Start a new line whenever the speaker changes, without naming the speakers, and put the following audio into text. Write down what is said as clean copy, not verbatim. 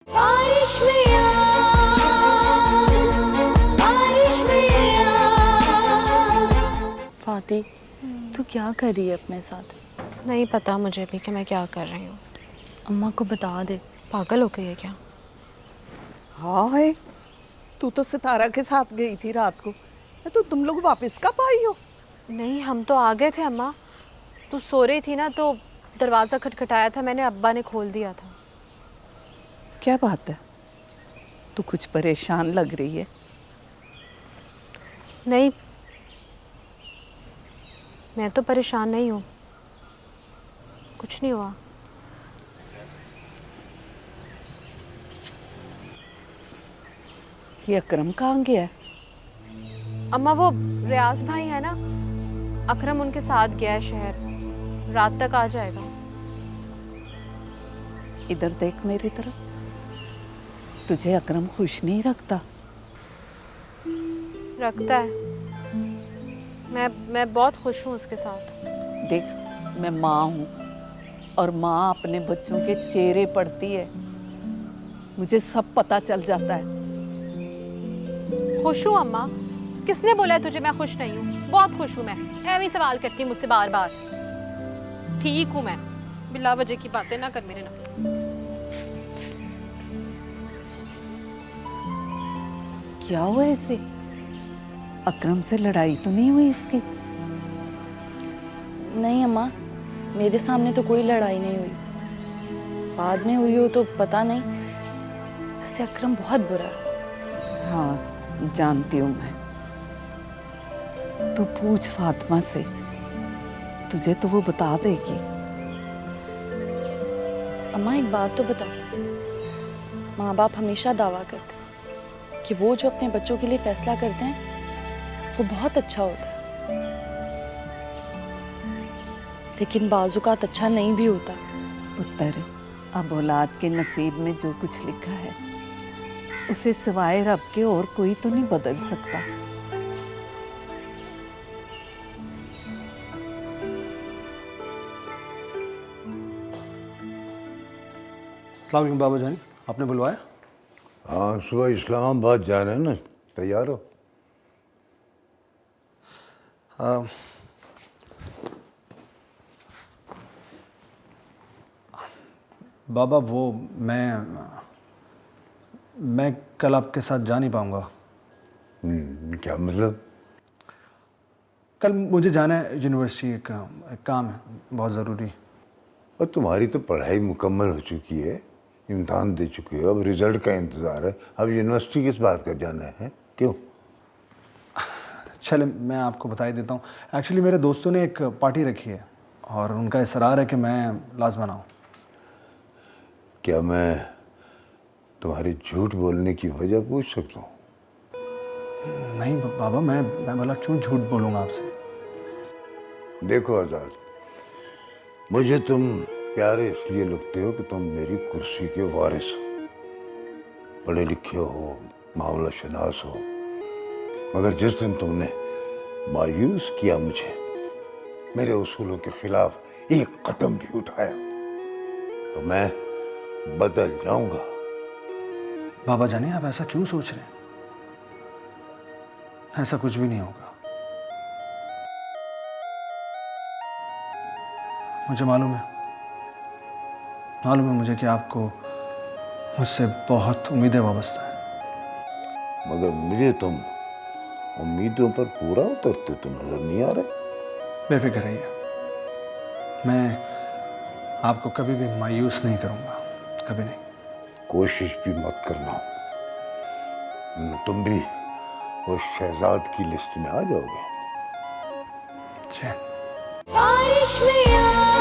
बारिश में यार, बारिश में यार।
फाती, तू क्या कर रही है अपने साथ?
नहीं पता मुझे भी कि मैं क्या कर रही हूँ।
अम्मा को बता दे।
पागल हो गई है क्या?
हाय, तू तो सितारा के साथ गई थी रात को, तो तुम लोग वापस कब आई हो?
नहीं, हम तो आ गए थे अम्मा। तू सो रही थी ना, तो दरवाज़ा खटखटाया था मैंने, अब्बा ने खोल दिया था।
क्या बात है, तू कुछ परेशान लग रही है।
नहीं, मैं तो परेशान नहीं हूँ, कुछ नहीं हुआ।
ये अकरम कहाँ गया है?
अम्मा वो रियाज भाई है ना, अकरम उनके साथ गया है शहर, रात तक आ जाएगा।
इधर देख मेरी तरफ, तुझे अकरम खुश नहीं रखता?
रखता है, मैं बहुत खुश हूँ उसके साथ।
देख, मैं माँ हूँ और माँ अपने बच्चों के चेहरे पढ़ती है, मुझे सब पता चल जाता है।
खुश हूँ अम्मा? किसने बोला है तुझे मैं खुश नहीं हूँ? बहुत खुश हूँ मैं। ऐਵੇਂ ही सवाल करती हूँ मुझसे बार बार। ठीक हूँ मैं, बिला वजह की बातें ना कर मेरे ना।
क्या हुआ ऐसे? अकरम से लड़ाई तो नहीं हुई इसकी?
नहीं अम्मा, मेरे सामने तो कोई लड़ाई नहीं हुई। बाद में हुई हो तो पता नहीं। वैसे अकरम बहुत बुरा है।
हाँ, जानती हूँ मैं। तू पूछ फातिमा से, तुझे तो वो बता देगी।
अम्मा एक बात तो बता, माँ बाप हमेशा दावा करते हैं कि वो जो अपने बच्चों के लिए फैसला करते हैं वो बहुत अच्छा होता है, लेकिन बाजुकात अच्छा नहीं भी होता।
पुत्र, अब औलाद के नसीब में जो कुछ लिखा है उसे सिवाय रब के और कोई तो नहीं बदल सकता।
अस्सलाम वालेकुम बाबा जानी, आपने बुलवाया?
हाँ, सुबह इस्लामाबाद जा रहे हैं ना, तैयार हो?
बाबा वो मैं कल आपके साथ जा नहीं पाऊँगा।
क्या मतलब?
कल मुझे जाना है यूनिवर्सिटी, एक काम है बहुत ज़रूरी।
और तुम्हारी तो पढ़ाई मुकम्मल हो चुकी है, इम्तहान दे चुके हो, अब रिजल्ट का इंतज़ार है। अब यूनिवर्सिटी किस बात का जाना है? क्यों?
चले मैं आपको बता ही देता हूँ। एक्चुअली मेरे दोस्तों ने एक पार्टी रखी है और उनका इसरार है कि मैं लाज़िम आऊँ।
क्या मैं तुम्हारी झूठ बोलने की वजह पूछ सकता हूँ?
नहीं बाबा, मैं भला क्यों झूठ बोलूँगा आपसे?
देखो आज़ाद, मुझे तुम प्यारे इसलिए लगते हो कि तुम मेरी कुर्सी के वारिस हो, पढ़े लिखे हो, मामला शनास हो। मगर जिस दिन तुमने मायूस किया मुझे, मेरे उसूलों के खिलाफ एक कदम भी उठाया, तो मैं बदल जाऊंगा।
बाबा जाने आप ऐसा क्यों सोच रहे हैं? ऐसा कुछ भी नहीं होगा। मुझे मालूम है मुझे कि आपको मुझसे बहुत उम्मीदें वाबस्ता हैं।
मगर मुझे तुम उम्मीदों पर पूरा उतरते तो नजर नहीं आ रहे।
बेफिक्र रहिए, मैं आपको कभी भी मायूस नहीं करूंगा, कभी नहीं।
कोशिश भी मत करना, तुम भी वो शहजाद की लिस्ट में आ जाओगे।
जी।
बारिश में यार।